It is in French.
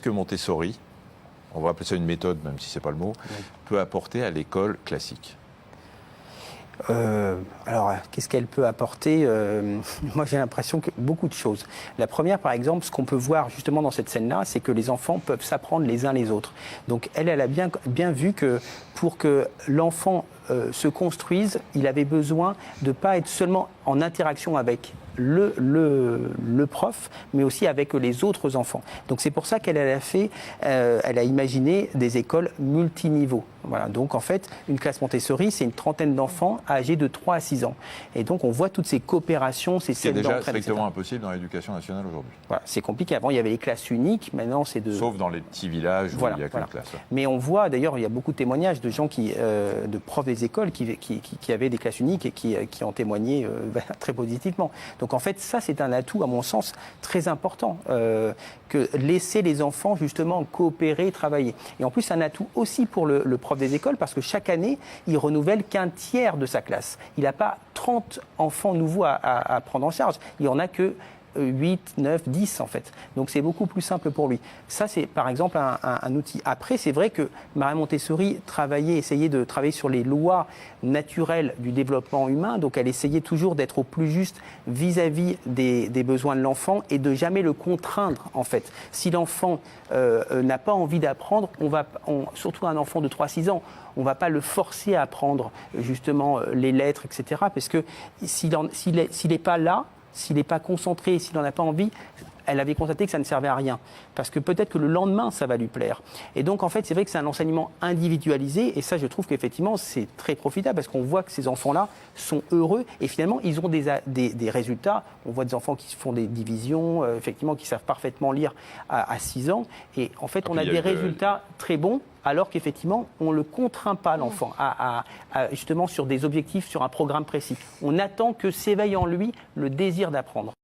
que Montessori, on va appeler ça une méthode, même si ce n'est pas le mot, peut apporter à l'école classique? Alors, qu'est-ce qu'elle peut apporter? Moi, j'ai l'impression que beaucoup de choses. La première, par exemple, ce qu'on peut voir justement dans cette scène-là, c'est que les enfants peuvent s'apprendre les uns les autres. Donc, elle a bien vu que pour que l'enfant se construise, il avait besoin de ne pas être seulement en interaction avec le prof, mais aussi avec les autres enfants. Donc c'est pour ça qu'elle elle a imaginé des écoles multiniveaux. Voilà. Donc en fait, une classe Montessori, c'est une trentaine d'enfants âgés de 3 à 6 ans. Et donc on voit toutes ces coopérations, ces scènes d'entraide. C'est déjà strictement impossible dans l'éducation nationale aujourd'hui. Voilà, c'est compliqué. Avant, il y avait les classes uniques, maintenant c'est de... Sauf dans les petits villages où il n'y a qu'une classe. Mais on voit, d'ailleurs, il y a beaucoup de témoignages de gens de profs des écoles qui avaient des classes uniques et qui ont témoigné très positivement. Donc en fait, ça c'est un atout, à mon sens, très important, que laisser les enfants justement coopérer, travailler. Et en plus, un atout aussi pour le prof des écoles, parce que chaque année, il renouvelle qu'un tiers de sa classe. Il n'a pas 30 enfants nouveaux à prendre en charge. Il n'y en a que 8, 9, 10 en fait. Donc c'est beaucoup plus simple pour lui. Ça c'est par exemple un outil. Après c'est vrai que Maria Montessori essayait de travailler sur les lois naturelles du développement humain. Donc elle essayait toujours d'être au plus juste vis-à-vis des besoins de l'enfant et de jamais le contraindre en fait. Si l'enfant n'a pas envie d'apprendre, surtout un enfant de 3-6 ans, on ne va pas le forcer à apprendre justement les lettres, etc. Parce que s'il n'est pas là, s'il n'est pas concentré, s'il n'en a pas envie, elle avait constaté que ça ne servait à rien. Parce que peut-être que le lendemain, ça va lui plaire. Et donc, en fait, c'est vrai que c'est un enseignement individualisé. Et ça, je trouve qu'effectivement, c'est très profitable parce qu'on voit que ces enfants-là sont heureux. Et finalement, ils ont des résultats. On voit des enfants qui font des divisions, effectivement, qui savent parfaitement lire à 6 ans. Et en fait, on a des résultats très bons. Alors qu'effectivement, on ne le contraint pas, l'enfant, justement sur des objectifs, sur un programme précis. On attend que s'éveille en lui le désir d'apprendre.